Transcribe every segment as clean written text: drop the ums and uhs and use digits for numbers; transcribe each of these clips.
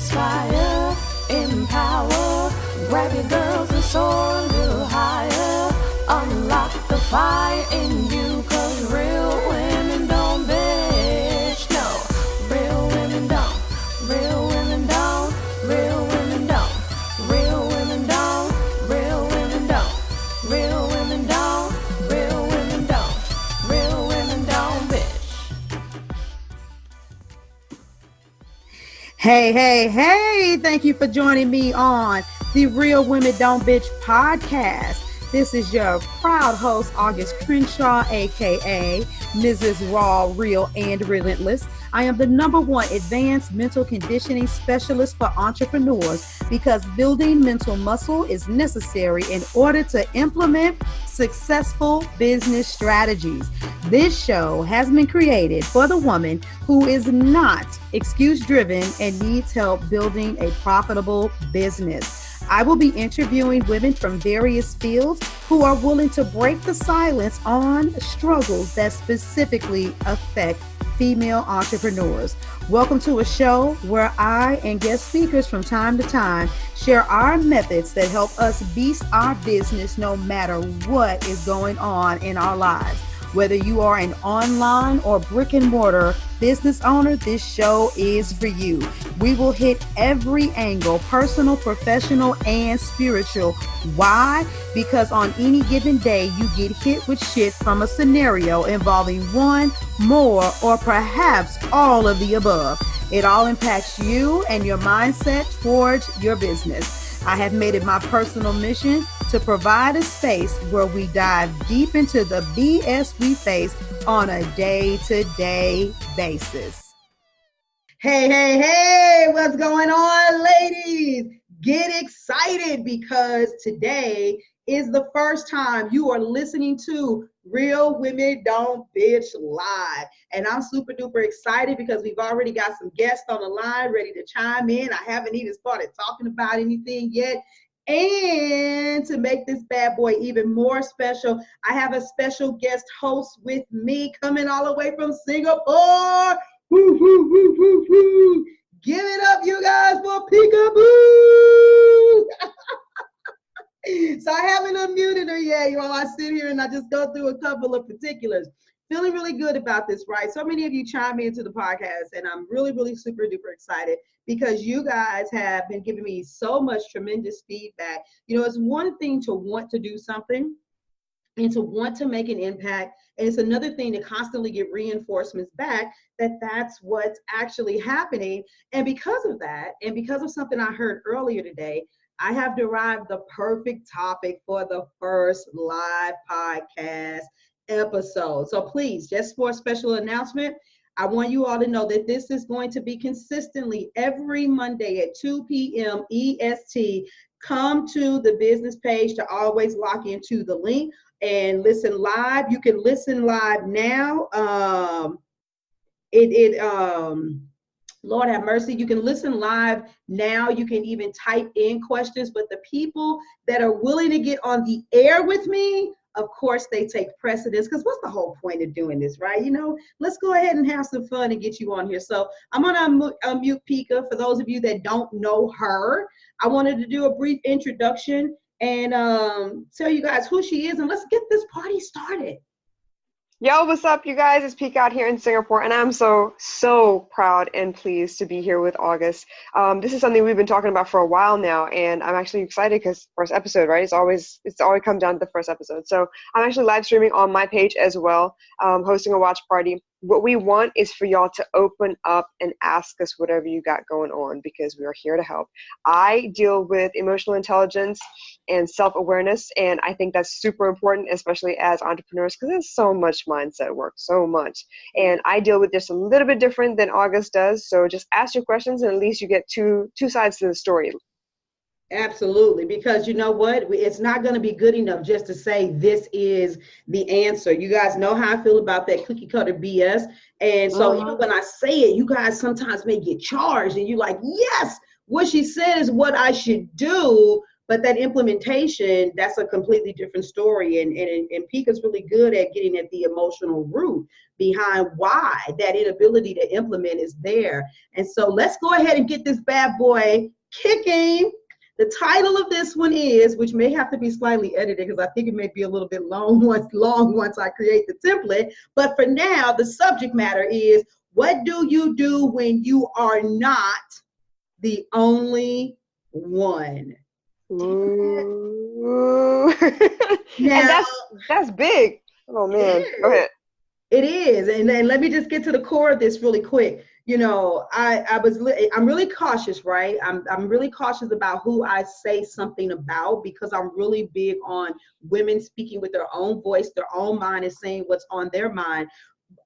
inspire, empower, grab your girls and soar a little higher, unlock the fire in you, cause real women don't bitch, no, real women don't, real women don't, real women don't, real women don't, real women don't, real women don't, real women don't, real women don't bitch. Hey, thank you for joining me on the Real Women Don't Bitch podcast. This is your proud host, August Crenshaw, aka Mrs. Raw, Real, and Relentless. I am the #1 advanced mental conditioning specialist for entrepreneurs because building mental muscle is necessary in order to implement successful business strategies. This show has been created for the woman who is not excuse-driven and needs help building a profitable business. I will be interviewing women from various fields who are willing to break the silence on struggles that specifically affect female entrepreneurs. Welcome to a show where I and guest speakers from time to time share our methods that help us beast our business no matter what is going on in our lives. Whether you are an online or brick and mortar business owner, this show is for you. We will hit every angle, personal, professional, and spiritual. Why? Because on any given day, you get hit with shit from a scenario involving one, more, or perhaps all of the above. It all impacts you and your mindset towards your business. I have made it my personal mission to provide a space where we dive deep into the BS we face on a day-to-day basis. Hey, what's going on, ladies? Get excited because today is the first time you are listening to Real Women Don't Bitch Live. And I'm super duper excited because we've already got some guests on the line ready to chime in. I haven't even started talking about anything yet. And to make this bad boy even more special, I have a special guest host with me coming all the way from Singapore. Woo, woo, woo, woo, woo. Give it up, you guys, for Peekaboo. So I haven't unmuted her yet. While I sit here and I just go through a couple of particulars. Feeling really good about this, right? So many of you chime into the podcast, and I'm really, really super duper excited because you guys have been giving me so much tremendous feedback. You know, it's one thing to want to do something and to want to make an impact, and it's another thing to constantly get reinforcements back that that's what's actually happening. And because of that, and because of something I heard earlier today, I have derived the perfect topic for the first live podcast episode. So please, just for a special announcement, I want you all to know that this is going to be consistently every Monday at 2 p.m. EST. Come to the business page to always lock into the link and listen live. You can listen live now. Lord have mercy. You can listen live now. You can even type in questions, but the people that are willing to get on the air with me, of course, they take precedence, because what's the whole point of doing this, right? You know, let's go ahead and have some fun and get you on here. So I'm going to unmute Pika. For those of you that don't know her, I wanted to do a brief introduction and tell you guys who she is, and let's get this party started. Yo, what's up, you guys? It's Peek out here in Singapore, and I'm so proud and pleased to be here with August. This is something we've been talking about for a while now, and I'm actually excited because first episode, right? It's always come down to the first episode. So I'm actually live streaming on my page as well, hosting a watch party. What we want is for y'all to open up and ask us whatever you got going on, because we are here to help. I deal with emotional intelligence and self-awareness, and I think that's super important, especially as entrepreneurs, because there's so much mindset work, so much. And I deal with this a little bit different than August does, so just ask your questions and at least you get two sides to the story. Absolutely, because you know what? It's not going to be good enough just to say this is the answer. You guys know how I feel about that cookie cutter BS. And so even when I say it, you guys sometimes may get charged and you're like, yes, what she said is what I should do. But that implementation, that's a completely different story. And Pika's really good at getting at the emotional root behind why that inability to implement is there. And so let's go ahead and get this bad boy kicking. The title of this one is, which may have to be slightly edited because I think it may be a little bit long once I create the template. But for now, the subject matter is, what do you do when you are not the only one? Ooh. Now, and that's big. Oh man, go ahead. It is, and let me just get to the core of this really quick. You know, I'm really cautious, right? I'm really cautious about who I say something about, because I'm really big on women speaking with their own voice, their own mind, and saying what's on their mind.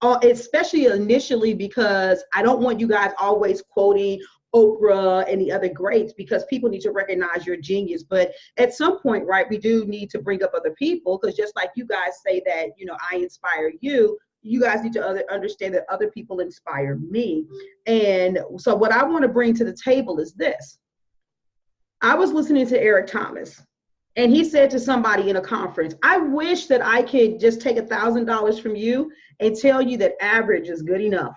Especially initially, because I don't want you guys always quoting Oprah and the other greats, because people need to recognize your genius. But at some point, right, we do need to bring up other people, because just like you guys say that, you know, I inspire you, you guys need to understand that other people inspire me. And so what I want to bring to the table is this. I was listening to Eric Thomas, and he said to somebody in a conference, I wish that I could just take $1,000 from you and tell you that average is good enough,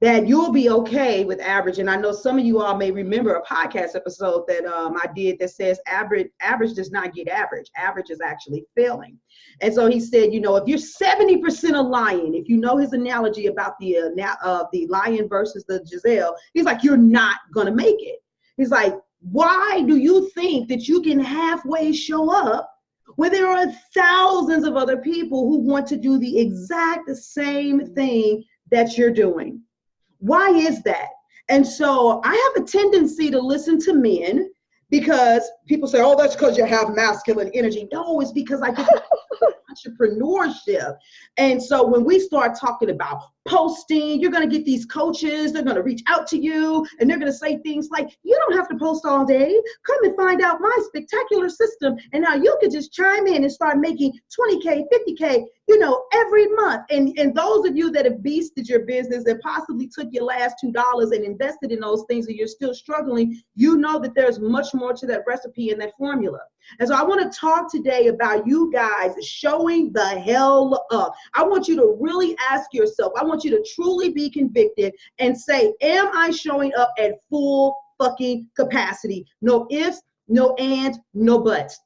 that you'll be okay with average. And I know some of you all may remember a podcast episode that I did that says average does not get average. Average is actually failing. And so he said, you know, if you're 70% a lion, if you know his analogy about the lion versus the gazelle, he's like, you're not going to make it. He's like, why do you think that you can halfway show up when there are thousands of other people who want to do the exact same thing that you're doing? Why is that? And so I have a tendency to listen to men, because people say, oh, that's because you have masculine energy. No, it's because I get entrepreneurship. And so when we start talking about posting, you're going to get these coaches, they're going to reach out to you, and they're going to say things like, you don't have to post all day. Come and find out my spectacular system. And now you can just chime in and start making 20K, 50K, you know, every month. And those of you that have beasted your business and possibly took your last $2 and invested in those things and you're still struggling, you know that there's much more to that recipe and that formula. And so I want to talk today about you guys showing the hell up. I want you to really ask yourself, I want you to truly be convicted and say, am I showing up at full fucking capacity? No ifs, no ands, no buts.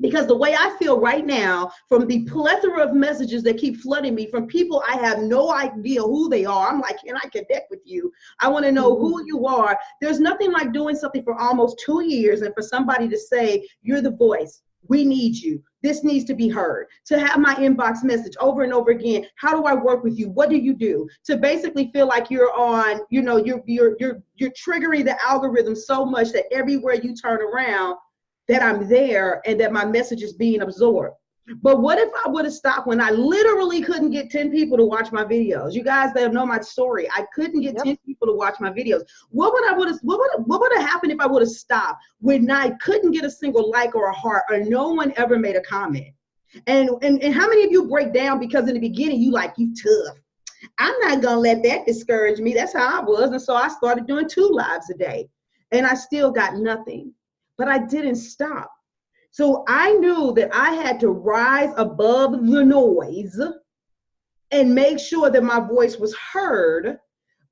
Because the way I feel right now, from the plethora of messages that keep flooding me from people I have no idea who they are, I'm like, can I connect with you? I want to know who you are. There's nothing like doing something for almost 2 years and for somebody to say, you're the voice. We need you. This needs to be heard. To have my inbox message over and over again. How do I work with you? What do you do? To basically feel like you're on, you know, you're triggering the algorithm so much that everywhere you turn around, that I'm there and that my message is being absorbed. But what if I would have stopped when I literally couldn't get 10 people to watch my videos? You guys that know my story, I couldn't get 10 people to watch my videos. What would have happened if I would have stopped when I couldn't get a single like or a heart, or no one ever made a comment? And how many of you break down because in the beginning you tough? I'm not gonna let that discourage me. That's how I was. And so I started doing 2 lives a day, and I still got nothing. But I didn't stop. So I knew that I had to rise above the noise and make sure that my voice was heard.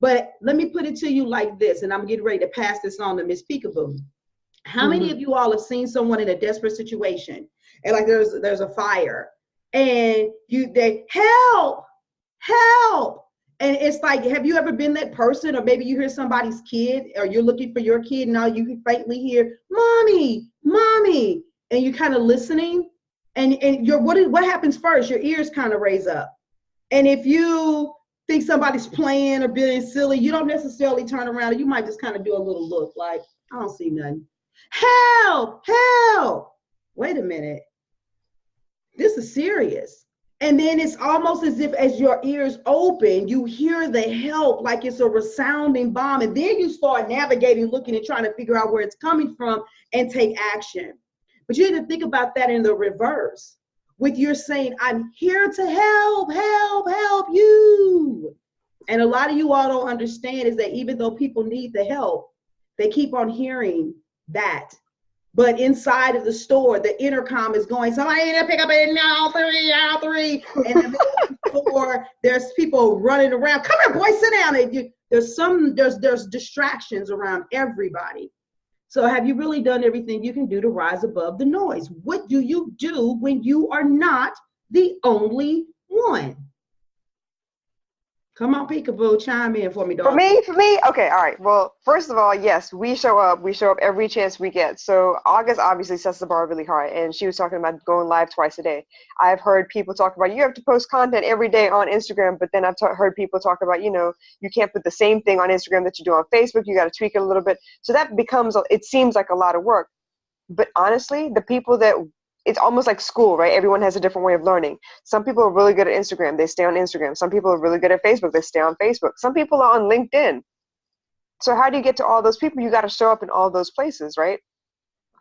But let me put it to you like this, and I'm getting ready to pass this on to Miss Peekaboo. How many of you all have seen someone in a desperate situation, and like there's a fire, and they help, and it's like, have you ever been that person? Or maybe you hear somebody's kid, or you're looking for your kid, and all you can faintly hear, mommy, and you're kind of listening, and what happens first? Your ears kind of raise up. And if you think somebody's playing or being silly, you don't necessarily turn around, and you might just kind of do a little look like, I don't see nothing. Help. Wait a minute. This is serious. And then it's almost as if as your ears open, you hear the help like it's a resounding bomb. And then you start navigating, looking and trying to figure out where it's coming from and take action. But you need to think about that in the reverse. With your saying, I'm here to help you. And a lot of you all don't understand is that even though people need the help, they keep on hearing that but inside of the store, the intercom is going, somebody need to pick up it now, aisle three. And in the middle of the store, there's people running around. Come here, boy, sit down. And there's distractions around everybody. So have you really done everything you can do to rise above the noise? What do you do when you are not the only one? Come on, Peekaboo, chime in for me, dog. For me, okay, all right. Well, first of all, yes, we show up every chance we get. So August obviously sets the bar really high, and she was talking about going live twice a day. I've heard people talk about you have to post content every day on Instagram, but then I've heard people talk about, you can't put the same thing on Instagram that you do on Facebook. You got to tweak it a little bit. So that it seems like a lot of work. But honestly, the people that it's almost like school, right? Everyone has a different way of learning. Some people are really good at Instagram. They stay on Instagram. Some people are really good at Facebook. They stay on Facebook. Some people are on LinkedIn. So how do you get to all those people? You got to show up in all those places, right?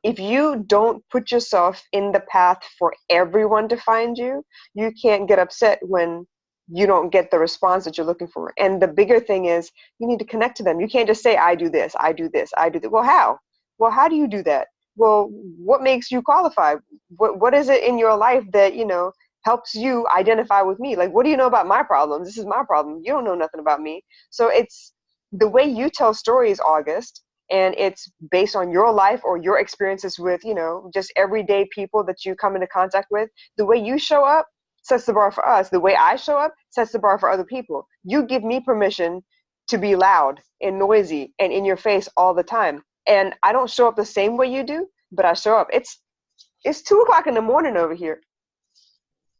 If you don't put yourself in the path for everyone to find you, you can't get upset when you don't get the response that you're looking for. And the bigger thing is you need to connect to them. You can't just say, I do this, I do this, I do that. Well, how? Well, how do you do that? Well, what makes you qualify? What is it in your life that, helps you identify with me? Like, what do you know about my problems? This is my problem. You don't know nothing about me. So it's the way you tell stories, August, and it's based on your life or your experiences with, just everyday people that you come into contact with. The way you show up sets the bar for us. The way I show up sets the bar for other people. You give me permission to be loud and noisy and in your face all the time. And I don't show up the same way you do, but I show up. It's 2:00 in the morning over here.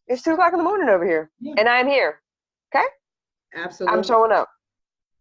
It's 2:00 in the morning over here. Yeah. And I'm here. Okay? Absolutely. I'm showing up.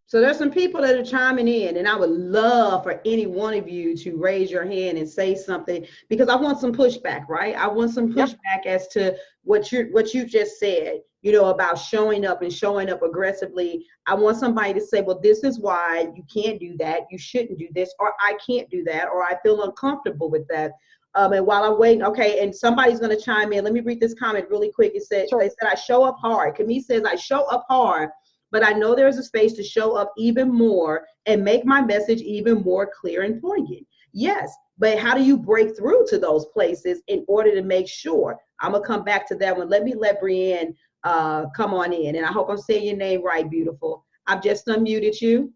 So there's some people that are chiming in, and I would love for any one of you to raise your hand and say something, because I want some pushback, right? I want some pushback as to what you just said, about showing up and showing up aggressively. I want somebody to say, well, this is why you can't do that. You shouldn't do this, or I can't do that, or I feel uncomfortable with that. And while I'm waiting, okay, and somebody's going to chime in. Let me read this comment really quick. It said, They said, I show up hard. Camille says, I show up hard, but I know there's a space to show up even more and make my message even more clear and poignant. Yes, but how do you break through to those places in order to make sure? I'm going to come back to that one. Let Brienne come on in. And I hope I'm saying your name right, beautiful. I've just unmuted you.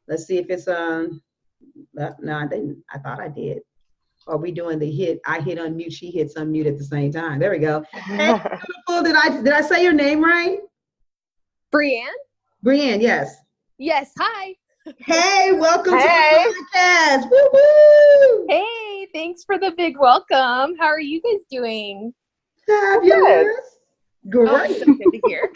Let's see if it's no, I didn't. I thought I did. Are we doing the hit? I hit unmute, she hits unmute at the same time. There we go. Hey, beautiful. Did I say your name right? Brienne? Brienne, yes. Yes, hi. Hey, welcome to the podcast. Woo-hoo! Hey, thanks for the big welcome. How are you guys doing? Fabulous. Great. Oh, so good to hear.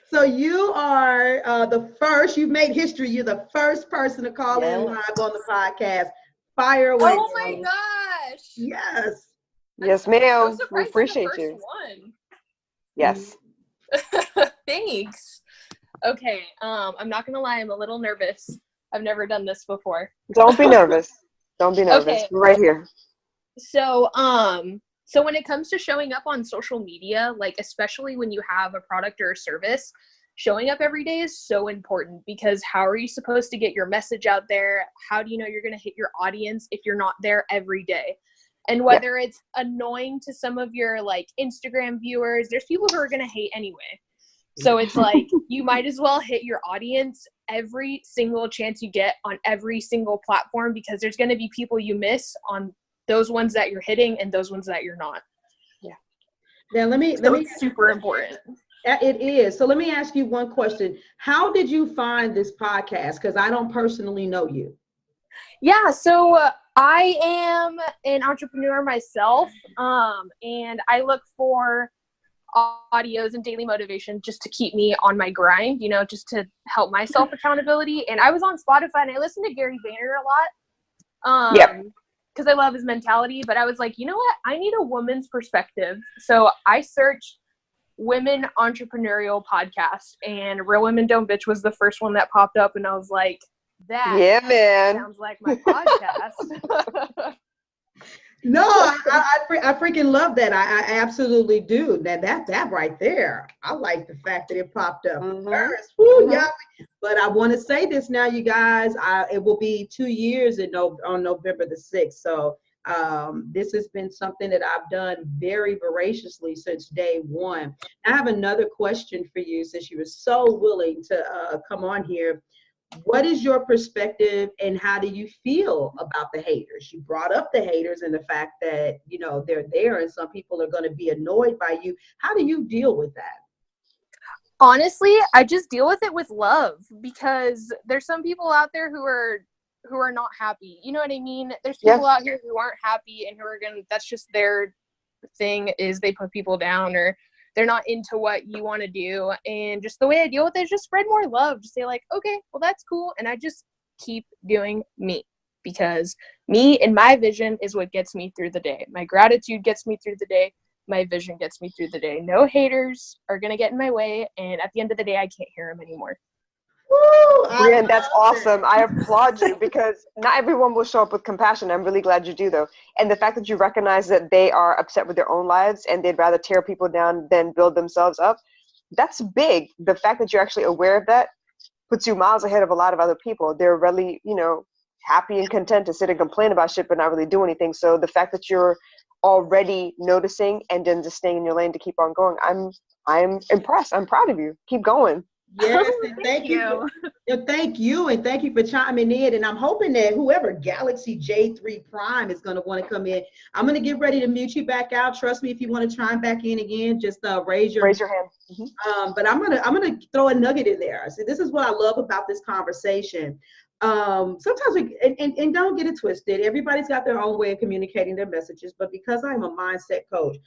So you are the first, you've made history. You're the first person to call in live on the podcast. Fire away. Oh my gosh. Yes. Yes, ma'am. We appreciate you. One. Yes. Thanks. Okay. I'm not gonna lie, I'm a little nervous. I've never done this before. Don't be nervous. Don't be nervous. Okay. We're right here. So when it comes to showing up on social media, like especially when you have a product or a service, showing up every day is so important, because how are you supposed to get your message out there? How do you know you're going to hit your audience if you're not there every day? And whether it's annoying to some of your like Instagram viewers, there's people who are going to hate anyway. So it's like, you might as well hit your audience every single chance you get on every single platform, because there's going to be people you miss on those ones that you're hitting and those ones that you're not. Yeah. Now let me it's super important. It is. So let me ask you one question. How did you find this podcast? Because I don't personally know you. Yeah, so I am an entrepreneur myself, and I look for audios and daily motivation just to keep me on my grind, just to help my self-accountability. And I was on Spotify and I listened to Gary Vayner a lot. Because I love his mentality, but I was like, you know what? I need a woman's perspective. So I searched women entrepreneurial podcast, and Real Women Don't Bitch was the first one that popped up, and I was like, that man. sounds like my podcast. No, I freaking love that. I absolutely do. That right there. I like the fact that it popped up first. Woo, yeah. But I want to say this now, you guys. It will be 2 years on November the 6th. So this has been something that I've done very voraciously since day one. I have another question for you, since you were so willing to come on here. What is your perspective and how do you feel about the haters? You brought up the haters and the fact that, you know, they're there and some people are going to be annoyed by you. How do you deal with that? Honestly, I just deal with it with love, because there's some people out there who are not happy. You know what I mean? There's people out here who aren't happy and who are that's just their thing, is they put people down, or they're not into what you want to do. And just the way I deal with it is just spread more love. Just say like, okay, well, that's cool. And I just keep doing me, because me and my vision is what gets me through the day. My gratitude gets me through the day. My vision gets me through the day. No haters are going to get in my way. And at the end of the day, I can't hear them anymore. Woo, Brienne, that's awesome. I applaud you, because not everyone will show up with compassion. I'm really glad you do, though. And the fact that you recognize that they are upset with their own lives and they'd rather tear people down than build themselves up, that's big. The fact that you're actually aware of that puts you miles ahead of a lot of other people. They're really, you know, happy and content to sit and complain about shit but not really do anything. So the fact that you're already noticing and then just staying in your lane to keep on going, I'm impressed. I'm proud of you. Keep going. Yes, and thank you. Thank you, and thank you for chiming in. And I'm hoping that whoever Galaxy J3 Prime is going to want to come in. I'm going to get ready to mute you back out. Trust me, if you want to chime back in again, just raise your hand. But I'm gonna throw a nugget in there. So this is what I love about this conversation. Sometimes and don't get it twisted. Everybody's got their own way of communicating their messages. But because I'm a mindset coach,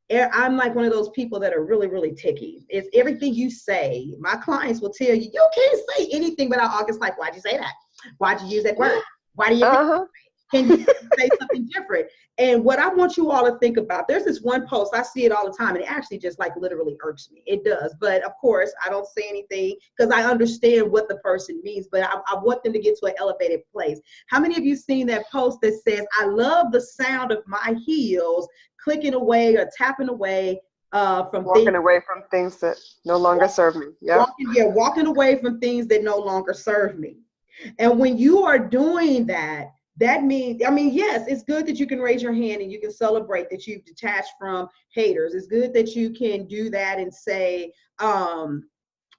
I'm like one of those people that are really, really ticky. It's everything you say. My clients will tell you, you can't say anything without August. Like, why'd you say that? Why'd you use that word? Why do you can you say something different? And what I want you all to think about, there's this one post, I see it all the time, and it actually just like literally irks me. It does. But of course, I don't say anything because I understand what the person means, but I want them to get to an elevated place. How many of you seen that post that says, I love the sound of my heels clicking away or tapping away from walking away from things that no longer serve me. Walking away from things that no longer serve me. And when you are doing that, that means, I mean, yes, it's good that you can raise your hand and you can celebrate that you've detached from haters. It's good that you can do that and say,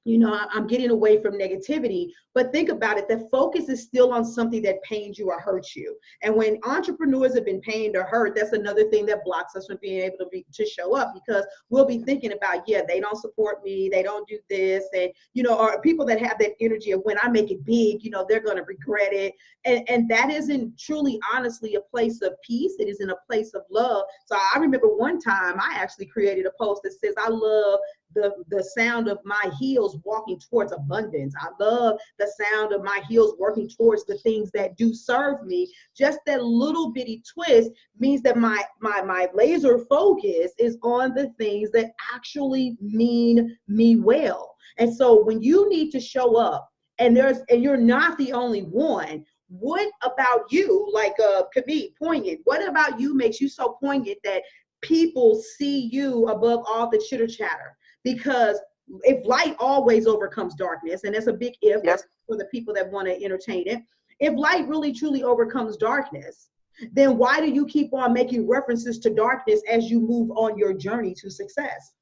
you know, I'm getting away from negativity. But think about it, the focus is still on something that pains you or hurts you. And when entrepreneurs have been pained or hurt, that's another thing that blocks us from being able to show up, because we'll be thinking about, yeah, they don't support me, they don't do this. And, you know, or people that have that energy of when I make it big, you know, they're going to regret it. And that isn't truly, honestly, a place of peace. It isn't a place of love. So I remember one time I actually created a post that says, I love the sound of my heels walking towards abundance. I love the sound of my heels working towards the things that do serve me. Just that little bitty twist means that my laser focus is on the things that actually mean me well. And so when you need to show up, and you're not the only one, what about you, like could be poignant? What about you makes you so poignant that people see you above all the chitter chatter? Because if light always overcomes darkness, and that's a big if, that's for the people that want to entertain it. If light really truly overcomes darkness, then why do you keep on making references to darkness as you move on your journey to success?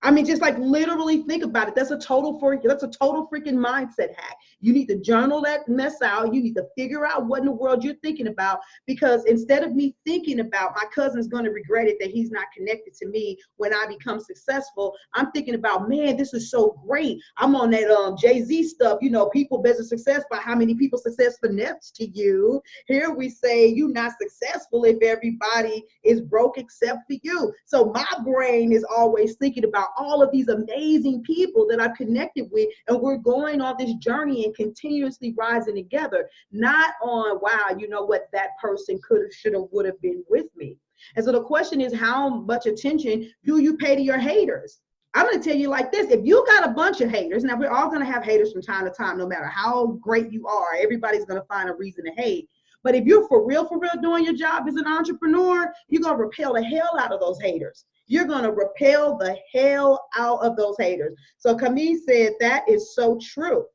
I mean, just like literally think about it. That's a total freaking mindset hack. You need to journal that mess out. You need to figure out what in the world you're thinking about, because instead of me thinking about my cousin's going to regret it that he's not connected to me when I become successful, I'm thinking about, man, this is so great. I'm on that Jay-Z stuff, you know, people measure success by how many people success finesse to you. Here we say you're not successful if everybody is broke except for you. So my brain is always thinking about all of these amazing people that I've connected with, and we're going on this journey and continuously rising together, not on, wow, you know what, that person could have, should have, would have been with me. And so the question is, how much attention do you pay to your haters? I'm going to tell you like this. If you got a bunch of haters, now we're all going to have haters from time to time, no matter how great you are, everybody's going to find a reason to hate. But if you're for real doing your job as an entrepreneur, you're going to repel the hell out of those haters. You're going to repel the hell out of those haters. So Camille said that is so true.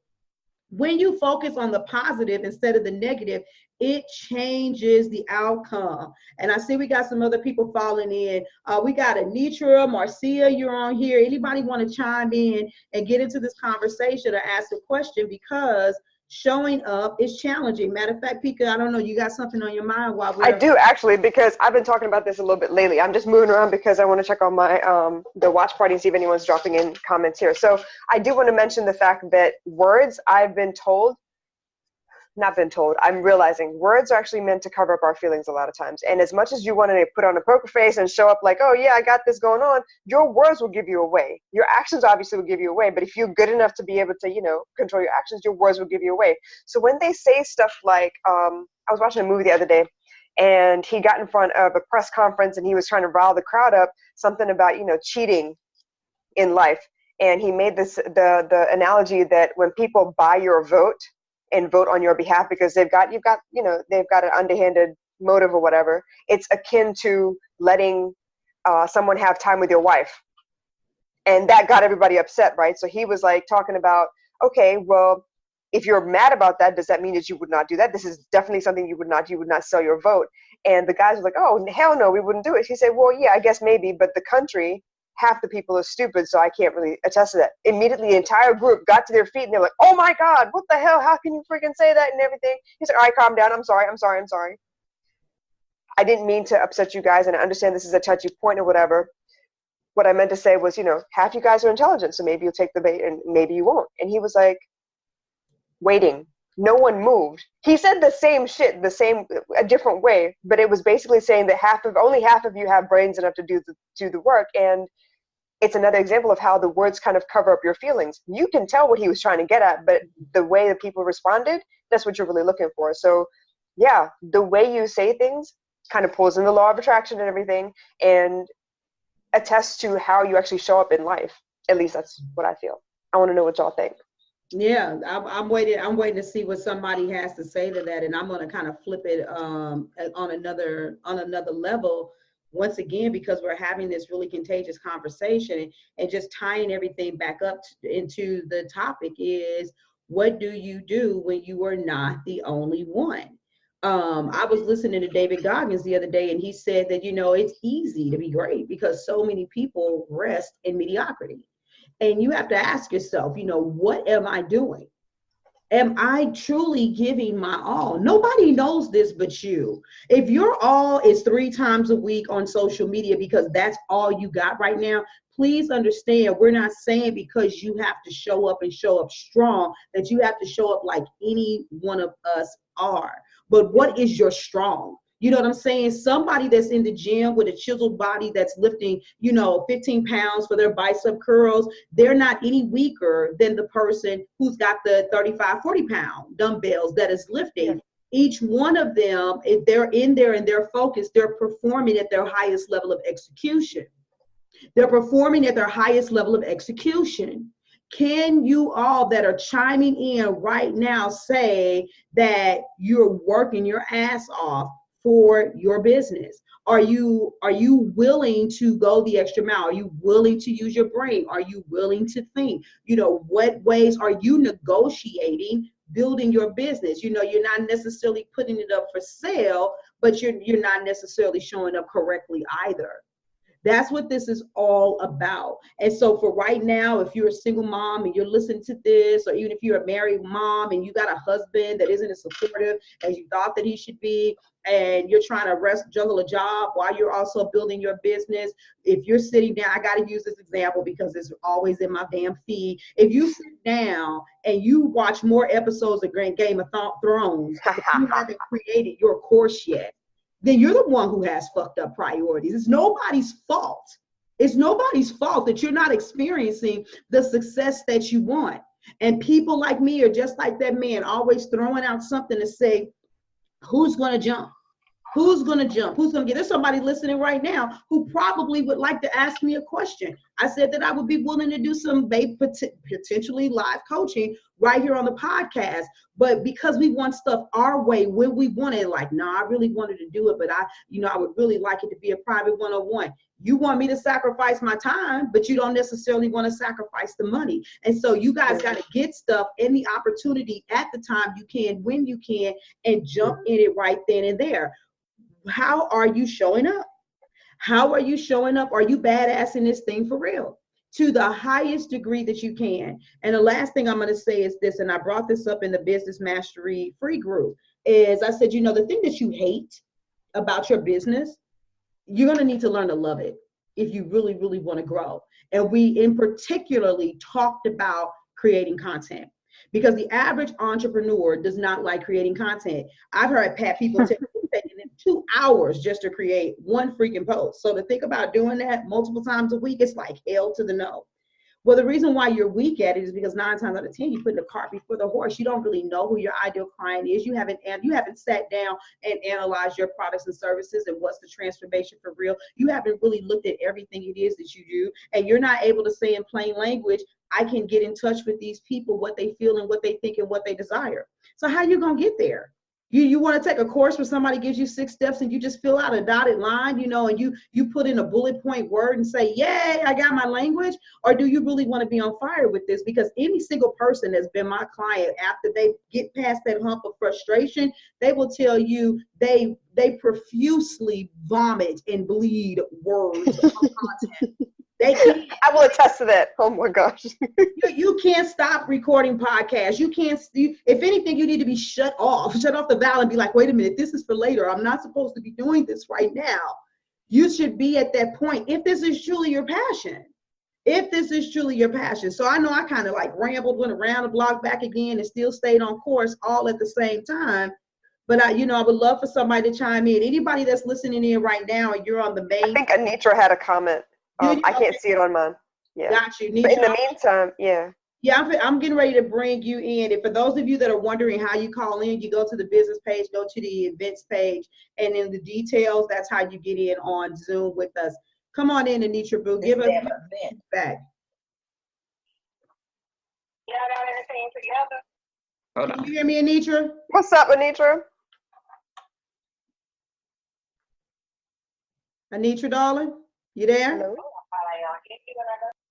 When you focus on the positive instead of the negative, it changes the outcome. And I see we got some other people falling in. We got Anitra, Marcia, you're on here. Anybody want to chime in and get into this conversation or ask a question, because showing up is challenging. Matter of fact, Pika, I don't know, you got something on your mind while we're... I do, actually, because I've been talking about this a little bit lately. I'm just moving around because I want to check on my the watch party and see if anyone's dropping in comments here. So I do want to mention the fact that words, I'm realizing words are actually meant to cover up our feelings a lot of times. And as much as you want to put on a poker face and show up like, oh yeah, I got this going on, your words will give you away. Your actions obviously will give you away, but if you're good enough to be able to, control your actions, your words will give you away. So when they say stuff like, I was watching a movie the other day, and he got in front of a press conference and he was trying to rile the crowd up, something about, cheating in life. And he made this, the analogy that when people buy your vote and vote on your behalf because they've got an underhanded motive or whatever, it's akin to letting someone have time with your wife. And that got everybody upset, right? So he was like talking about, okay, well, if you're mad about that, does that mean that you would not do that? This is definitely something you would not sell your vote. And the guys were like, oh, hell no, we wouldn't do it. He said, well, yeah, I guess maybe, but the country, half the people are stupid, so I can't really attest to that. Immediately, the entire group got to their feet, and they're like, oh my God, what the hell? How can you freaking say that and everything? He's like, all right, calm down. I'm sorry. I didn't mean to upset you guys, and I understand this is a touchy point or whatever. What I meant to say was, half you guys are intelligent, so maybe you'll take the bait and maybe you won't. And he was like, waiting. No one moved. He said the same shit, a different way, but it was basically saying that only half of you have brains enough to do the work. And it's another example of how the words kind of cover up your feelings. You can tell what he was trying to get at, but the way that people responded, that's what you're really looking for. So yeah, the way you say things kind of pulls in the law of attraction and everything, and attests to how you actually show up in life. At least that's what I feel. I want to know what y'all think. Yeah, I'm waiting to see what somebody has to say to that, and I'm going to kind of flip it on another level once again, because we're having this really contagious conversation, and just tying everything back up into the topic is, what do you do when you are not the only one? I was listening to David Goggins the other day, and he said that, it's easy to be great because so many people rest in mediocrity. And you have to ask yourself, what am I doing? Am I truly giving my all? Nobody knows this but you. If your all is 3 times a week on social media because that's all you got right now, please understand, we're not saying because you have to show up and show up strong that you have to show up like any one of us are. But what is your strong? You know what I'm saying? Somebody that's in the gym with a chiseled body that's lifting, 15 pounds for their bicep curls, they're not any weaker than the person who's got the 35, 40-pound dumbbells that is lifting. Yeah. Each one of them, if they're in there and they're focused, they're performing at their highest level of execution. They're performing at their highest level of execution. Can you all that are chiming in right now say that you're working your ass off for your business? Are you willing to go the extra mile? Are you willing to use your brain? Are you willing to think? What ways are you negotiating building your business? You're not necessarily putting it up for sale, but you're not necessarily showing up correctly either. That's what this is all about. And so for right now, if you're a single mom and you're listening to this, or even if you're a married mom and you got a husband that isn't as supportive as you thought that he should be, and you're trying to juggle a job while you're also building your business, if you're sitting down, I got to use this example because it's always in my damn feed. If you sit down and you watch more episodes of Game of Thrones, but you haven't created your course yet, then you're the one who has fucked up priorities. It's nobody's fault. It's nobody's fault that you're not experiencing the success that you want. And people like me are just like that man, always throwing out something to say, who's going to jump? Who's going to jump? Who's going to get? There's somebody listening right now who probably would like to ask me a question. I said that I would be willing to do some potentially live coaching right here on the podcast. But because we want stuff our way, when we want it, like, no, I really wanted to do it, but I would really like it to be a private one-on-one. You want me to sacrifice my time, but you don't necessarily want to sacrifice the money. And so you guys got to get stuff and the opportunity at the time you can, when you can, and jump in it right then and there. How are you showing up? How are you showing up? Are you badassing this thing for real? To the highest degree that you can. And the last thing I'm going to say is this, and I brought this up in the Business Mastery free group, is I said, the thing that you hate about your business, you're going to need to learn to love it if you really, really want to grow. And we in particularly talked about creating content, because the average entrepreneur does not like creating content. I've heard people taking 2 hours just to create one freaking post. So to think about doing that multiple times a week, it's like hell to the no. Well, the reason why you're weak at it is because 9 times out of 10, you put the cart before the horse. You don't really know who your ideal client is. You haven't sat down and analyzed your products and services and what's the transformation for real. You haven't really looked at everything it is that you do. And you're not able to say in plain language, I can get in touch with these people, what they feel and what they think and what they desire. So how you going to get there? You want to take a course where somebody gives you 6 steps and you just fill out a dotted line, and you put in a bullet point word and say, yay, I got my language? Or do you really want to be on fire with this? Because any single person that's been my client, after they get past that hump of frustration, they will tell you they profusely vomit and bleed words of content. I will attest to that. Oh my gosh. You can't stop recording podcasts. You can't, if anything, you need to be shut off the valve and be like, wait a minute, this is for later. I'm not supposed to be doing this right now. You should be at that point if this is truly your passion. So I know I kind of like rambled, went around the block back again and still stayed on course all at the same time. But I would love for somebody to chime in. Anybody that's listening in right now and you're on the main. I think Anitra had a comment. I can't see it on mine. Yeah. Got you. But in the meantime, yeah. Yeah, I'm getting ready to bring you in. And for those of you that are wondering how you call in, you go to the business page, go to the events page, and in the details, that's how you get in on Zoom with us. Come on in, Anitra Boo. Give us an event back. Yeah, I got everything together. Hold on. Can you hear me, Anitra? What's up, Anitra? Anitra, darling? You there? Hello.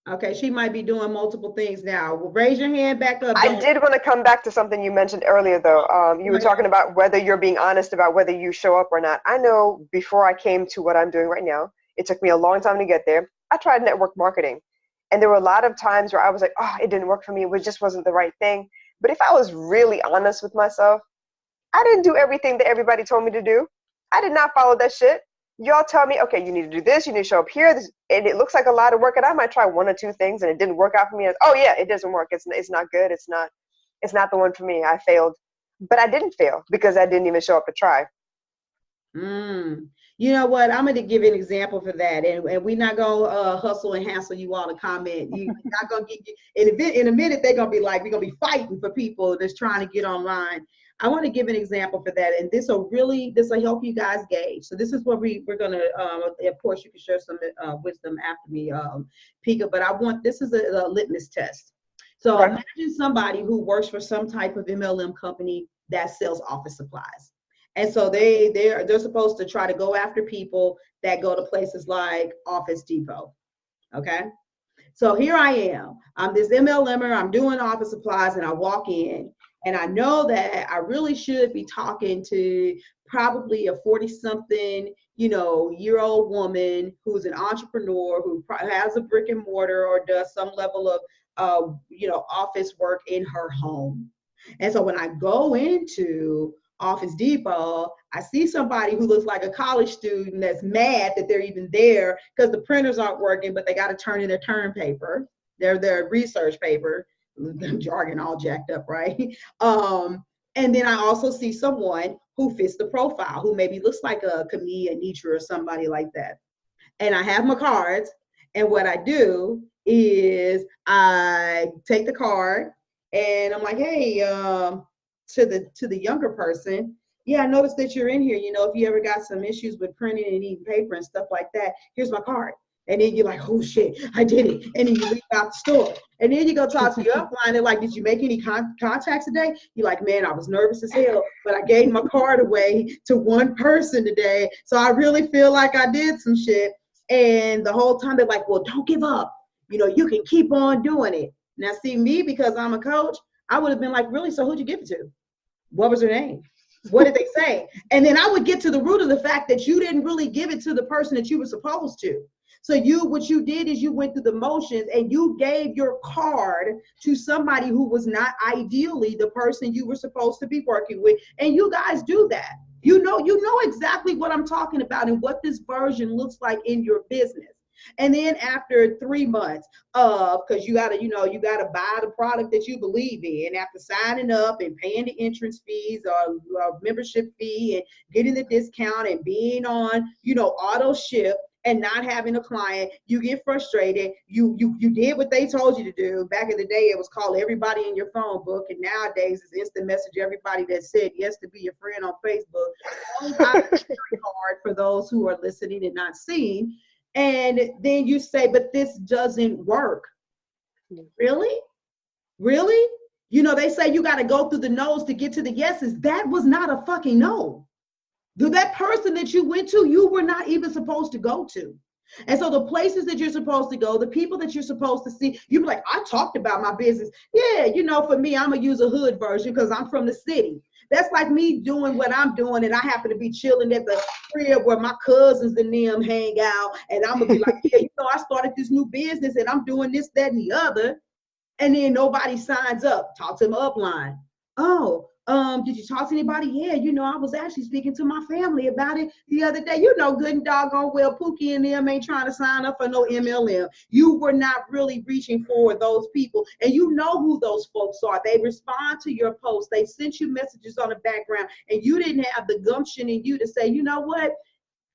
Okay, she might be doing multiple things now. Well, raise your hand back up. I did want to come back to something you mentioned earlier, though. You were talking about whether you're being honest about whether you show up or not. I know before I came to what I'm doing right now, it took me a long time to get there. I tried network marketing, and there were a lot of times where I was like, oh, it didn't work for me. It just wasn't the right thing. But if I was really honest with myself, I didn't do everything that everybody told me to do. I did not follow that shit. Y'all tell me, okay, you need to do this, you need to show up here, and it looks like a lot of work, and I might try 1 or 2 things, and it didn't work out for me. Oh yeah, it doesn't work. It's not good. It's not the one for me. I failed, but I didn't fail because I didn't even show up to try. You know what? I'm going to give an example for that, and we're not going to hustle and hassle you all to comment. You're not going to get in a minute. They're going to be like, we're going to be fighting for people that's trying to get online. I want to give an example for that, and this will help you guys gauge. So this is what we're going to, of course, you can share some wisdom after me, Pika, but this is a litmus test. So imagine somebody who works for some type of MLM company that sells office supplies. And so they're supposed to try to go after people that go to places like Office Depot, okay? So here I am. I'm this MLMer. I'm doing office supplies, and I walk in. And I know that I really should be talking to probably a 40-something, year-old woman who's an entrepreneur who has a brick and mortar or does some level of, office work in her home. And so when I go into Office Depot, I see somebody who looks like a college student that's mad that they're even there because the printers aren't working, but they got to turn in their term paper, their research paper. Jargon all jacked up, right? And then I also see someone who fits the profile, who maybe looks like a Camille, Anitra, or somebody like that. And I have my cards, and what I do is I take the card, and I'm like, hey, to the younger person, yeah, I noticed that you're in here. If you ever got some issues with printing and eating paper and stuff like that, here's my card. And then you're like, oh shit, I did it. And then you leave out the store. And then you go talk to your upline. They're like, did you make any contacts today? You're like, man, I was nervous as hell, but I gave my card away to one person today. So I really feel like I did some shit. And the whole time they're like, well, don't give up. You know, you can keep on doing it. Now, see me, because I'm a coach, I would have been like, really? So who'd you give it to? What was her name? What did they say? And then I would get to the root of the fact that you didn't really give it to the person that you were supposed to. So what you did is you went through the motions and you gave your card to somebody who was not ideally the person you were supposed to be working with. And you guys do that. You know exactly what I'm talking about and what this version looks like in your business. And then after 3 months because you gotta buy the product that you believe in after signing up and paying the entrance fees or membership fee and getting the discount and being on, auto ship and not having a client, you get frustrated. You did what they told you to do. Back in the day, it was call everybody in your phone book, and nowadays it's instant message everybody that said yes to be your friend on Facebook. It's very hard for those who are listening and not seeing. And then you say, but this doesn't work. Really? Really? They say you got to go through the no's to get to the yeses. That was not a fucking no. That person that you went to, you were not even supposed to go to. And so the places that you're supposed to go, the people that you're supposed to see, you be like, I talked about my business. Yeah, for me, I'm going to use a hood version because I'm from the city. That's like me doing what I'm doing, and I happen to be chilling at the crib where my cousins and them hang out, and I'm going to be like, yeah, I started this new business, and I'm doing this, that, and the other, and then nobody signs up. Talk to my upline. Oh, did you talk to anybody? Yeah, I was actually speaking to my family about it the other day. Good and doggone well, Pookie and them ain't trying to sign up for no MLM. You were not really reaching for those people, and you know who those folks are. They respond to your posts. They sent you messages on the background, and you didn't have the gumption in you to say, you know what?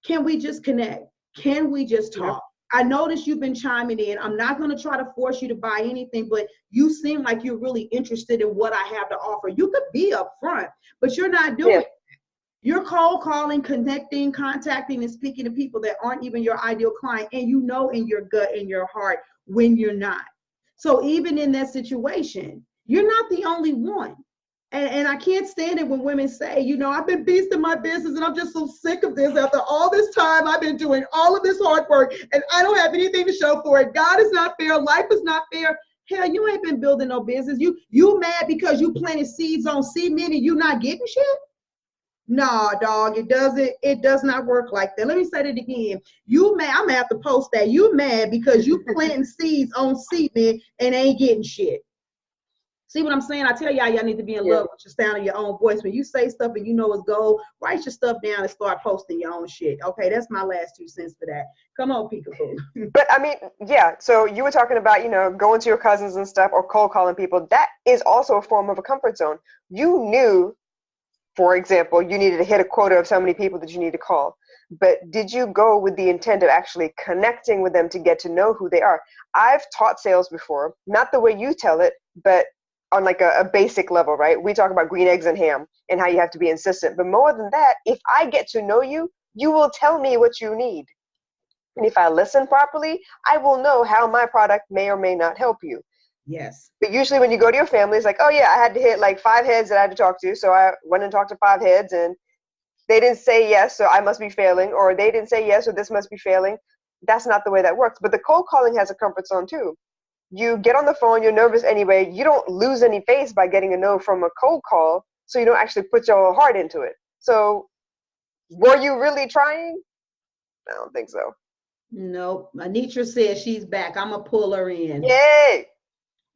Can we just connect? Can we just talk? Yep. I noticed you've been chiming in. I'm not going to try to force you to buy anything, but you seem like you're really interested in what I have to offer. You could be upfront, but you're not doing it. You're cold calling, connecting, contacting, and speaking to people that aren't even your ideal client. And you know in your gut, in your heart, when you're not. So even in that situation, you're not the only one. And I can't stand it when women say, I've been beasting my business and I'm just so sick of this. After all this time, I've been doing all of this hard work and I don't have anything to show for it. God is not fair. Life is not fair. Hell, you ain't been building no business. You mad because you planted seeds on cement and you not getting shit? Nah, dog, it does not work like that. Let me say that again. You mad, I'm gonna have to post that. You mad because you planting seeds on cement and ain't getting shit. See what I'm saying? I tell y'all need to be in love with your sound of your own voice. When you say stuff and you know it's gold, write your stuff down and start posting your own shit. Okay, that's my last 2 cents for that. Come on, Peekaboo. But I mean, yeah, so you were talking about, going to your cousins and stuff or cold calling people. That is also a form of a comfort zone. You knew, for example, you needed to hit a quota of so many people that you need to call. But did you go with the intent of actually connecting with them to get to know who they are? I've taught sales before, not the way you tell it, but on like a basic level, right? We talk about green eggs and ham and how you have to be insistent. But more than that, if I get to know you, you will tell me what you need. And if I listen properly, I will know how my product may or may not help you. Yes. But usually when you go to your family, it's like, oh yeah, I had to hit like 5 heads that I had to talk to. So I went and talked to 5 heads and they didn't say yes, so I must be failing. Or they didn't say yes, so this must be failing. That's not the way that works. But the cold calling has a comfort zone too. You get on the phone, you're nervous anyway. You don't lose any face by getting a no from a cold call, so you don't actually put your heart into it. So were you really trying? I don't think so. Nope. Anitra says she's back. I'm going to pull her in. Yay!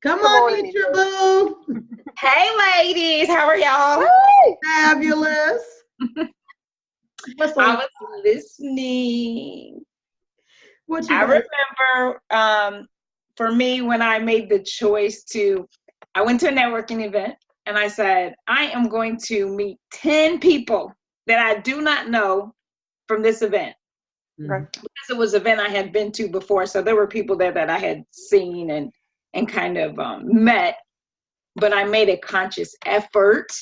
Come on, Anitra boo. Hey, ladies. How are y'all? Hey. Fabulous. I was listening. What you I remember for me, when I made the choice I went to a networking event and I said, I am going to meet 10 people that I do not know from this event. Okay. Because it was an event I had been to before. So there were people there that I had seen and kind of met, but I made a conscious effort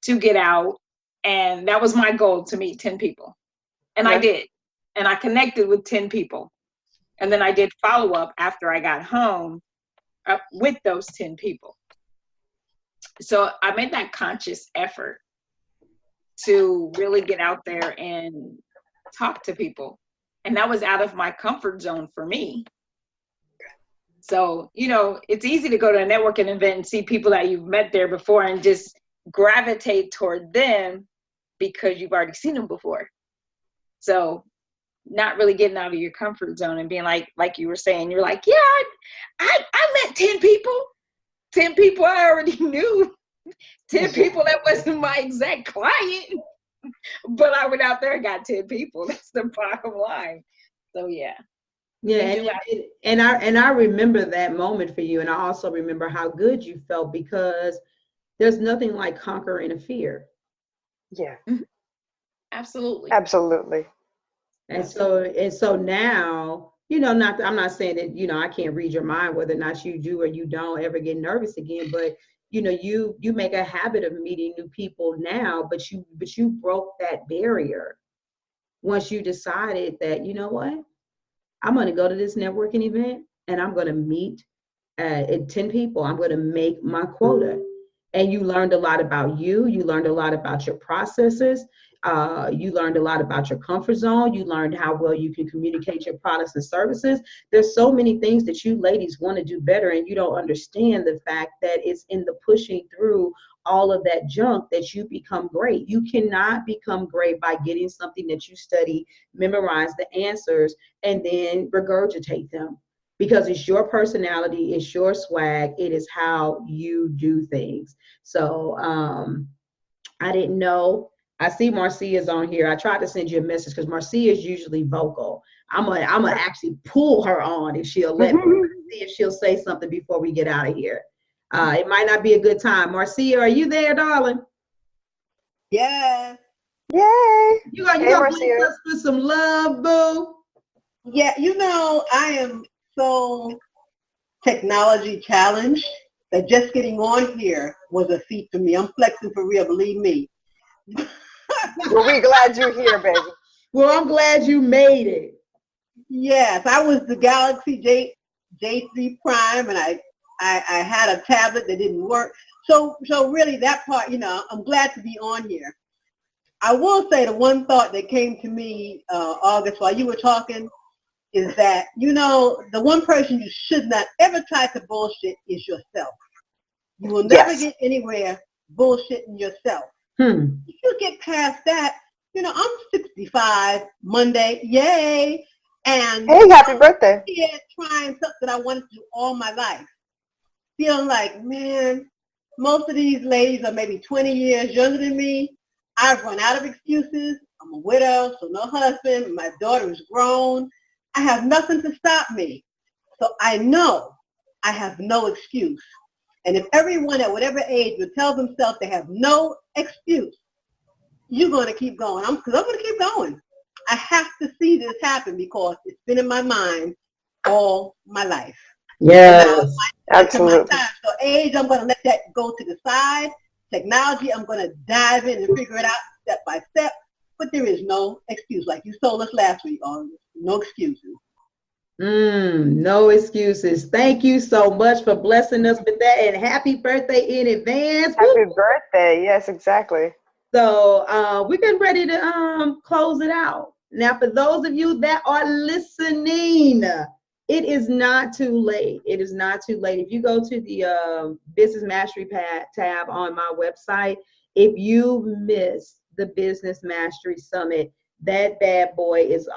to get out. And that was my goal, to meet 10 people. And I did. And I connected with 10 people. And then I did follow up after I got home with those 10 people. So I made that conscious effort to really get out there and talk to people. And that was out of my comfort zone for me. So, you know, it's easy to go to a networking event and see people that you've met there before and just gravitate toward them because you've already seen them before. So not really getting out of your comfort zone and being like you were saying, you're like, yeah, I met 10 people. 10 people I already knew. 10 people that wasn't my exact client. But I went out there and got 10 people. That's the bottom line. So yeah. Yeah, and I remember that moment for you, and I also remember how good you felt, because there's nothing like conquering a fear. Yeah. Absolutely. Absolutely. And so now, you know, I'm not saying that, you know, I can't read your mind whether or not you do or you don't ever get nervous again, but you know, you make a habit of meeting new people now, but you broke that barrier once you decided that, you know what, I'm going to go to this networking event and I'm going to meet 10 people. I'm going to make my quota. And you learned a lot about you. You learned a lot about your processes. You learned a lot about your comfort zone. You learned how well you can communicate your products and services. There's so many things that you ladies want to do better, and you don't understand the fact that it's in the pushing through all of that junk that you become great. You cannot become great by getting something that you study, memorize the answers, and then regurgitate them. Because it's your personality, it's your swag, it is how you do things. So I didn't know. I see Marcia's on here. I tried to send you a message because Marcia is usually vocal. I'm gonna actually pull her on if she'll let me, see if she'll say something before we get out of here. It might not be a good time. Marcia, are you there, darling? Yes. Yay! You gonna bless us with some love, boo? Yeah, you know, I am so technology challenged that just getting on here was a feat for me. I'm flexing for real, believe me. Well, we're glad you're here, baby. Well, I'm glad you made it. Yes, I was the Galaxy J3 Prime, and I had a tablet that didn't work. So really that part, you know, I'm glad to be on here. I will say the one thought that came to me, August, while you were talking, is that, you know, the one person you should not ever try to bullshit is yourself. You will never get anywhere bullshitting yourself. If you get past that, you know, I'm 65 Monday, yay. And hey, happy birthday. Yeah, trying something I wanted to do all my life. Feeling like, man, most of these ladies are maybe 20 years younger than me. I've run out of excuses. I'm a widow, so no husband. My daughter is grown. I have nothing to stop me. So I know I have no excuse. And if everyone at whatever age would tell themselves they have no excuse, you're going to keep going. I'm going to keep going. I have to see this happen because it's been in my mind all my life. Yes, absolutely. So age, I'm going to let that go to the side. Technology, I'm going to dive in and figure it out step by step. But there is no excuse. Like you told us last week, no excuses. No excuses. Thank you so much for blessing us with that, and happy birthday in advance. Happy birthday. Yes, exactly. So we're getting ready to close it out. Now, for those of you that are listening, it is not too late. It is not too late. If you go to the Business Mastery tab on my website, if you miss the Business Mastery Summit, that bad boy it's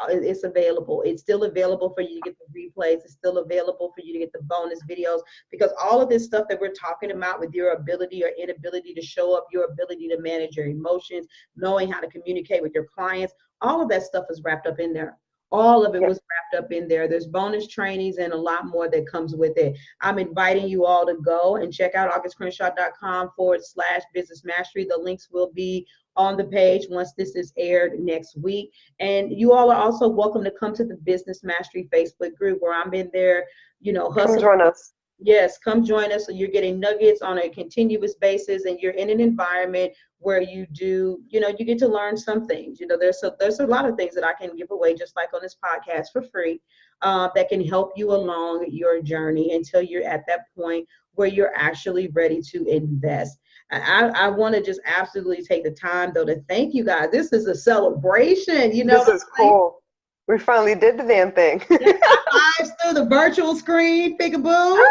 available. It's still available for you to get the replays. It's still available for you to get the bonus videos, because all of this stuff that we're talking about with your ability or inability to show up, your ability to manage your emotions, knowing how to communicate with your clients, all of that stuff is wrapped up in there. All of it was wrapped up in there. There's bonus trainings and a lot more that comes with it. I'm inviting you all to go and check out augustcrenshaw.com/business mastery. The links will be on the page once this is aired next week. And you all are also welcome to come to the Business Mastery Facebook group, where I'm in there, you know, Come join us. Yes, come join us. So you're getting nuggets on a continuous basis, and you're in an environment where you do, you get to learn some things. There's a lot of things that I can give away, just like on this podcast for free, that can help you along your journey until you're at that point where you're actually ready to invest. I want to just absolutely take the time, though, to thank you guys. This is a celebration. This is cool. We finally did the damn thing. Lives through the virtual screen, peekaboo.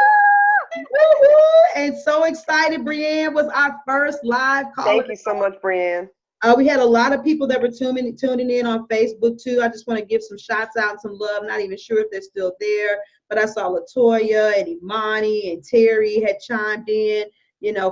And so excited. Brienne was our first live call. Thank you so much, Brienne. We had a lot of people that were tuning in on Facebook too. I just want to give some shots out, some love. Not even sure if they're still there, but I saw Latoya and Imani and Terry had chimed in.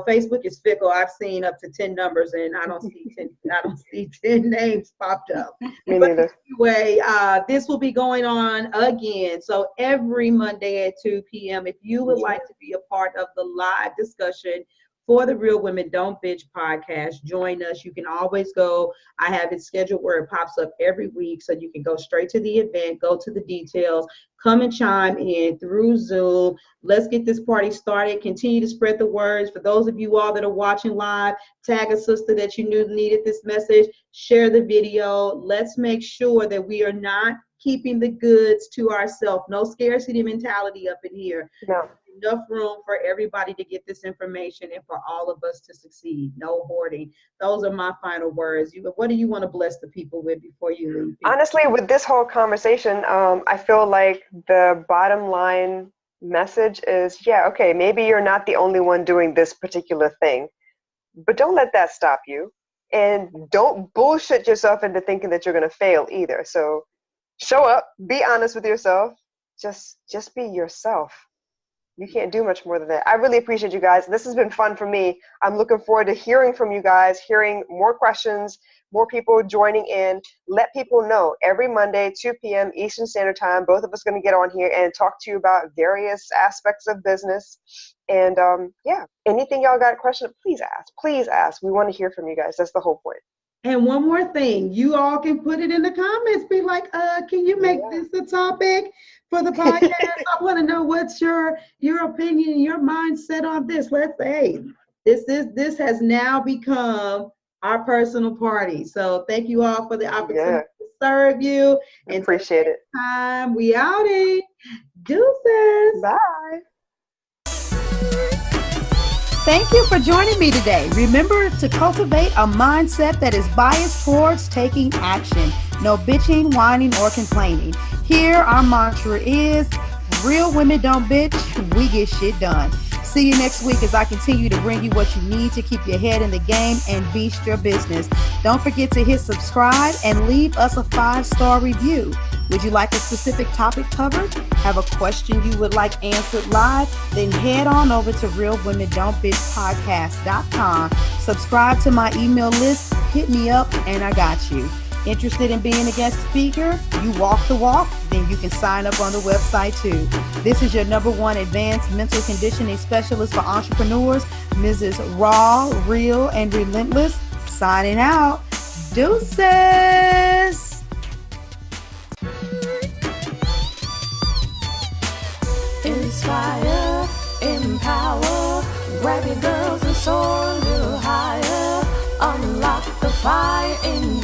Facebook is fickle. I've seen up to 10 numbers, and I don't see 10. I don't see 10 names popped up. Me neither. Anyway, this will be going on again. So every Monday at 2 p.m. If you would like to be a part of the live discussion for the Real Women Don't Bitch podcast, join us. You can always go. I have it scheduled where it pops up every week, so you can go straight to the event, go to the details, come and chime in through Zoom. Let's get this party started. Continue to spread the words. For those of you all that are watching live, tag a sister that you knew needed this message. Share the video. Let's make sure that we are not keeping the goods to ourselves. No scarcity mentality up in here. No. Enough room for everybody to get this information and for all of us to succeed. No hoarding. Those are my final words. What do you want to bless the people with before you leave? Honestly, with this whole conversation, I feel like the bottom line message is, okay, maybe you're not the only one doing this particular thing, but don't let that stop you. And don't bullshit yourself into thinking that you're going to fail either. So show up, be honest with yourself, just be yourself. You can't do much more than that. I really appreciate you guys. This has been fun for me. I'm looking forward to hearing from you guys, hearing more questions, more people joining in. Let people know every Monday, 2 p.m. Eastern Standard Time, both of us going to get on here and talk to you about various aspects of business. And anything y'all got a question, please ask. Please ask. We want to hear from you guys. That's the whole point. And one more thing, you all can put it in the comments. Be like, can you make this a topic for the podcast? I want to know what's your opinion, your mindset on this. Let's say this has now become our personal party. So thank you all for the opportunity to serve you. And appreciate it. Time we outie. Deuces. Bye. Thank you for joining me today. Remember to cultivate a mindset that is biased towards taking action. No bitching, whining, or complaining. Here, our mantra is, real women don't bitch, we get shit done. See you next week as I continue to bring you what you need to keep your head in the game and beast your business. Don't forget to hit subscribe and leave us a 5-star review. Would you like a specific topic covered? Have a question you would like answered live? Then head on over to realwomen.don't bitch podcast.com. Subscribe to my email list, hit me up, and I got you. Interested in being a guest speaker? You walk the walk? Then you can sign up on the website too. This is your #1 advanced mental conditioning specialist for entrepreneurs, Mrs. Raw, Real, and Relentless. Signing out. Deuces. Inspire, empower, grab your girls and soar a little higher. Unlock the fire in